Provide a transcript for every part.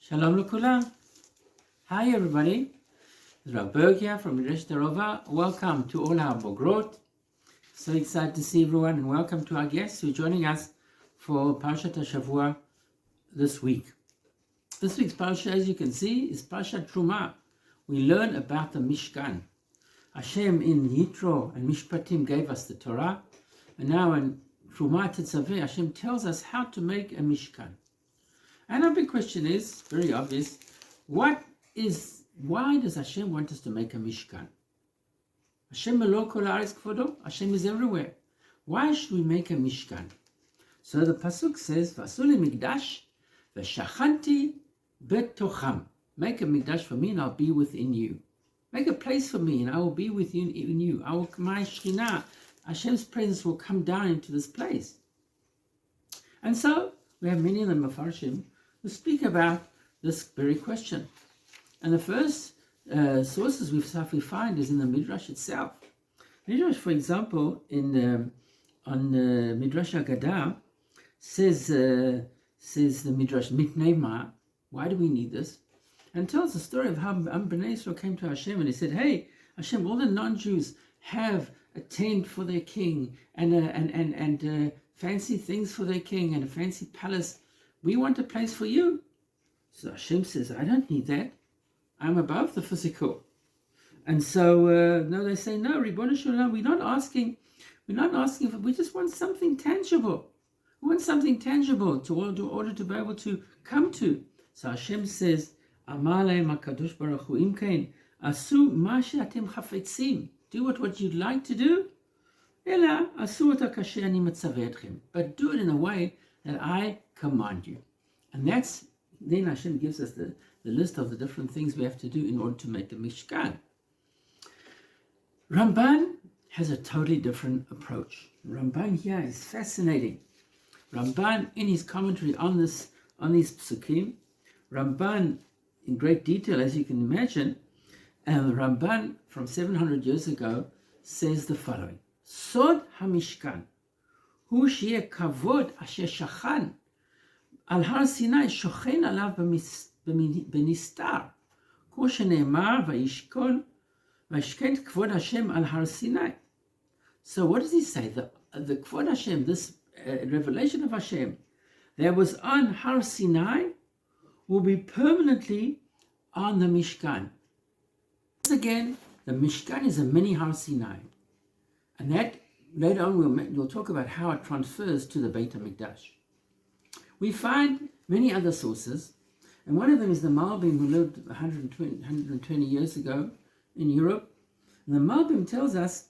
Shalom l'kulam. Hi everybody. This is Berg here from Teruma. Welcome to all our Bogrot. So excited to see everyone and welcome to our guests who are joining us for Parshat Shavua this week. This week's Parsha, as you can see, is Parshat Teruma. We learn about the Mishkan. Hashem in Yitro and Mishpatim gave us the Torah, and now in Teruma Tetzaveh, Hashem tells us how to make a Mishkan. And our big question is, very obvious, why does Hashem want us to make a Mishkan? Hashem melo kol haaretz kvodo, Hashem is everywhere. Why should we make a Mishkan? So the Pasuk says, V'asu li mikdash v'shachanti betocham. Make a mikdash for me and I'll be within you. Make a place for me and I will be with you in you. My Shechina, Hashem's presence will come down into this place. And so we have many of the Mefarshim who speak about this very question. And the first sources we find is in the Midrash itself. Midrash, for example, on Midrash Haggadah, says the Midrash Mitnei Ma, why do we need this? And tells the story of how Bnei Israel came to Hashem and he said, hey, Hashem, all the non-Jews have a tent for their king and fancy things for their king and a fancy palace. We want a place for you. So Hashem says, I don't need that. I'm above the physical. And so, no, they say, no, Ribbon Shalom, we're not asking for, we just want something tangible. We want something tangible in order to be able to come to. So Hashem says, Amar lehem HaKadosh Baruch Hu, Im kain, asu ma she'atem chafetzim. Do what you'd like to do. Ela asu ota kasher ani metzaveh etchem. But do it in a way that I command you. And then Hashem gives us the list of the different things we have to do in order to make the Mishkan. Ramban has a totally different approach. Ramban here is fascinating. Ramban, in his commentary on these psukim, Ramban, in great detail, as you can imagine, Ramban from 700 years ago says the following: Sod HaMishkan hu sheyeh kavod asher shachan al har Sinai shochen alav b'nistar כמו שנאמר וישכון כבוד Hashem al har Sinai. So what does he say? The Kvod Hashem, this revelation of Hashem that was on Har Sinai will be permanently on the Mishkan. Once again, the Mishkan is a mini Har Sinai. And that, later on, we'll talk about how it transfers to the Beit HaMikdash. We find many other sources, and one of them is the Malbim, who lived 120 years ago in Europe. And the Malbim tells us,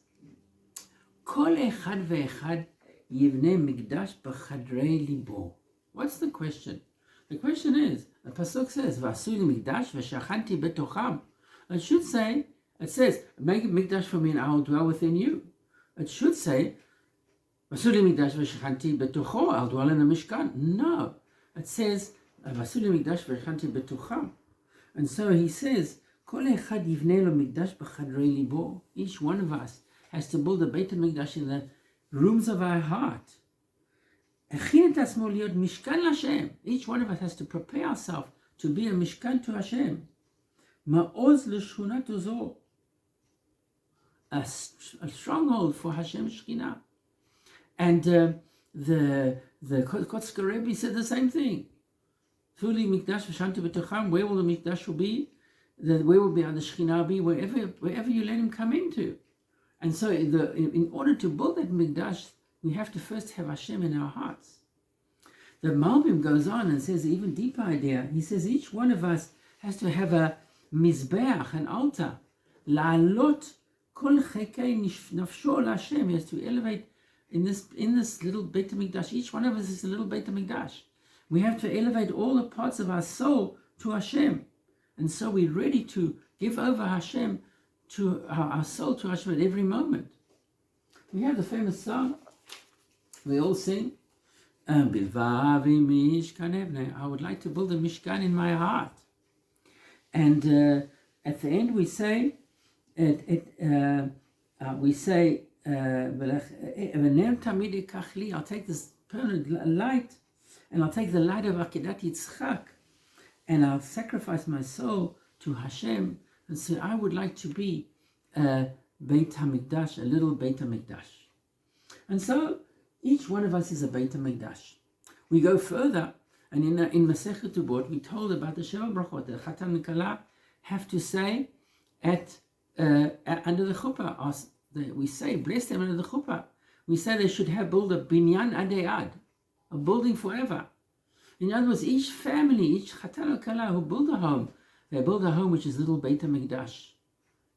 Kol echad ve'echad yivnei mikdash b'chadrei libo. What's the question? The question is, the Pasuk says, V'asu li mikdash v'shachanti betocham. It says, make a mikdash for me and I will dwell within you. It should say, V'asu li mikdash v'shachanti betocho, I'll dwell in the Mishkan. No. It says, V'asu li mikdash v'shachanti betocham. And so he says, Kol echad yivnei lo mikdash b'chadrei libo. Each one of us has to build a Beit HaMikdash in the rooms of our heart. Each one of us has to prepare ourselves to be a Mishkan to Hashem. Ma'oz l'shchunat uzo, a stronghold for Hashem Shechina. And the Kotzker Rebbe said the same thing. Fuli mikdash v'shanti b'tocham. Where will the mikdash be? Where will the Shechina be? Wherever you let him come into. And so, in order to build that mikdash, we have to first have Hashem in our hearts. The Malbim goes on and says an even deeper idea. He says each one of us has to have a mizbeach, an altar. La'alot kol chekei nafsho l'Hashem. He has to elevate in this little Beit HaMikdash. Each one of us is a little Beit HaMikdash. We have to elevate all the parts of our soul to Hashem. And so we're ready to give over Hashem, to our soul to Hashem at every moment. We have the famous song we all sing, Bilvavi Mishkan Evne. I would like to build a Mishkan in my heart. And at the end we say, I'll take this permanent light, and I'll take the light of Akedat Yitzchak, and I'll sacrifice my soul to Hashem, and say, I would like to be a Beit HaMikdash, a little Beit HaMikdash. And so each one of us is a Beit HaMikdash. We go further, and in Masechet Tubot, we told about the Sheva Brachot, the Chatan and Kala have to say under the chuppah. We say, bless them under the chuppah. We say they should build a binyan adei ad, a building forever. In other words, each family, each Chatan or Kala who build a home, they build a home which is little Beit HaMikdash.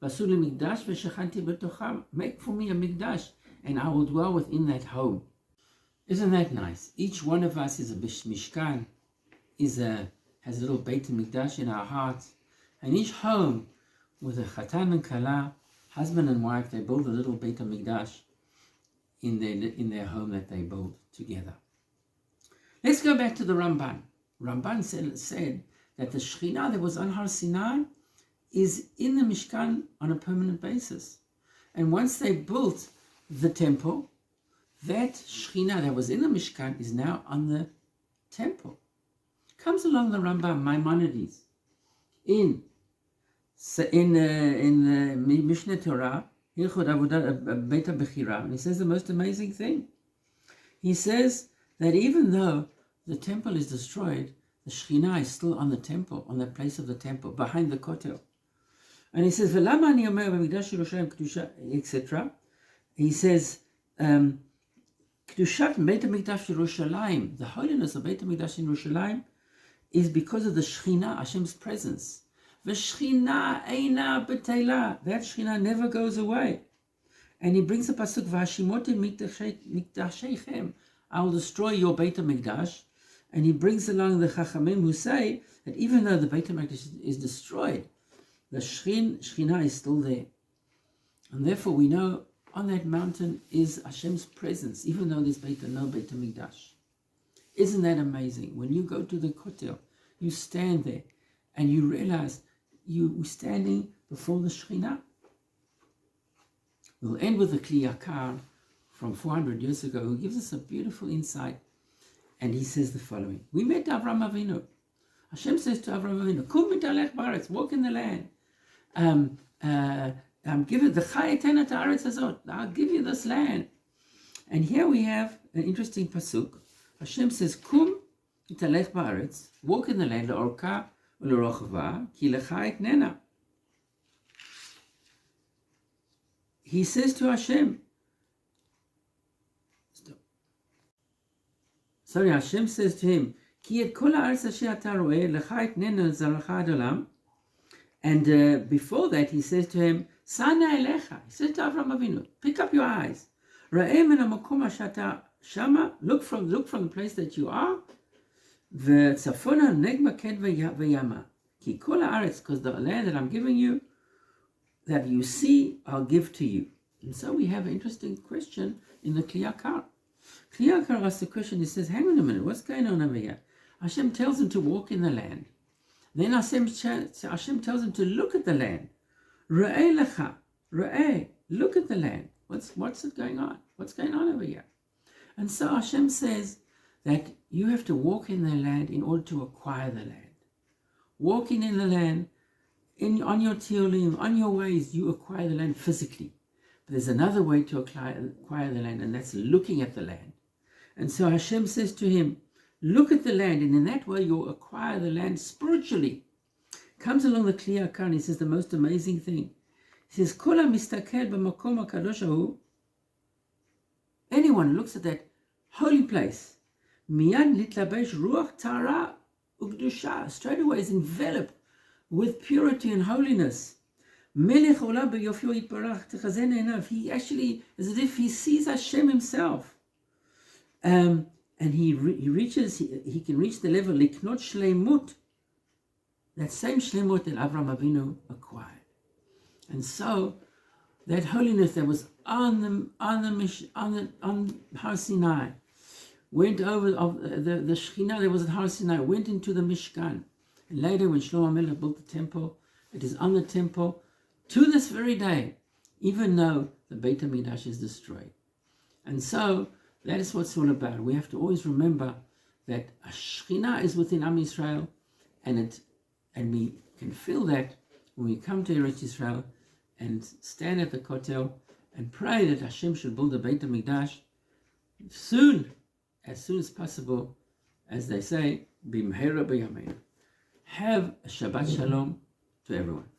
Vasuli Mikdash v'shechanti b'tocham. Make for me a Mikdash, and I will dwell within that home. Isn't that nice? Each one of us is a Mishkan, has a little Beit HaMikdash in our hearts, and each home with a Chatan and Kala, husband and wife, they build a little Beit HaMikdash in their home that they build together. Let's go back to the Ramban. Ramban said that the Shechina that was on Har Sinai is in the Mishkan on a permanent basis. And once they built the temple, that Shechina that was in the Mishkan is now on the temple. Comes along the Rambam, Maimonides, in Mishneh Torah, Hilchot Avodah Beit HaBechira, and he says the most amazing thing. He says that even though the temple is destroyed, the Shechina is still on the temple, on the place of the temple, behind the Kotel. And he says, V'lama ani omer b'mikdash Yerushalayim kedusha, etc. He says, Kedushat Beit HaMikdash Yerushalayim, the holiness of Beit HaMikdash in Yerushalayim, is because of the Shechina, Hashem's presence. V'Shechina eina b'teila, that Shechina never goes away. And he brings the pasuk, V'hashimotim mikdasheichem, I will destroy your Beit HaMikdash. And he brings along the Chachamim who say that even though the Beit HaMikdash is destroyed, the Shechina is still there. And therefore we know on that mountain is Hashem's presence, even though there's no Beit HaMikdash. Isn't that amazing? When you go to the Kotel, you stand there and you realize you're standing before the Shechina. We'll end with the Kli Yakar from 400 years ago, who gives us a beautiful insight. And he says the following. We met Avram Avinu. Hashem says to Avram Avinu, Kum mitalech ba'aretz, walk in the land. Give it the chai etena ta'aretz hazot. I'll give you this land. And here we have an interesting pasuk. Hashem says, Kum mitalech ba'aretz, walk in the land, le'orka u'le'rochva, ki lecha etnena. He says to Hashem, Hashem says to him, Ki et kol ha'aretz asher ata ro'eh, lecha etnena zalcha ad olam. And before that, he says to him, Sana elecha. He says to Avram Avinu, pick up your eyes. Ra'eh min hamakom asher ata shama. Look from the place that you are. V'tzafona negma ked v'yama. Ki kol ha'aretz, because the land that I'm giving you, that you see, I'll give to you. And so we have an interesting question in the Kli Yakar. Kli Yakar asks the question, he says, hang on a minute, what's going on over here? Hashem tells him to walk in the land. Then Hashem tells him to look at the land. Ra'eh lecha, ra'eh, look at the land. What's it going on? What's going on over here? And so Hashem says that you have to walk in the land in order to acquire the land. Walking in the land, on your tiulim, on your ways, you acquire the land physically. But there's another way to acquire the land, and that's looking at the land. And so Hashem says to him, look at the land, and in that way you'll acquire the land spiritually. Comes along the Kli Yakar, and he says the most amazing thing. He says, Kol hamistakel b'makom hakadosh hahu. Anyone who looks at that holy place, miyad litlabesh ruach tara u'kedusha, straight away is enveloped with purity and holiness. Melech olam b'yofyo yitbarach techazen einav. He actually, as if he sees Hashem himself. And he can reach the level liknot shleimut, that same shleimut that Avram Avinu acquired. And so that holiness that was on Har Sinai went over the Shechina that was at Har Sinai went into the Mishkan. And later when Shlomo Melech built the temple, it is on the temple to this very day, even though the Beit HaMikdash is destroyed. And so that is what it's all about. We have to always remember that a Shechina is within Am Yisrael, and it And we can feel that when we come to Eretz Yisrael and stand at the Kotel and pray that Hashem should build a Beit HaMikdash soon, as soon as possible, as they say, Bimhera B'Yameinu. Have a Shabbat Shalom to everyone.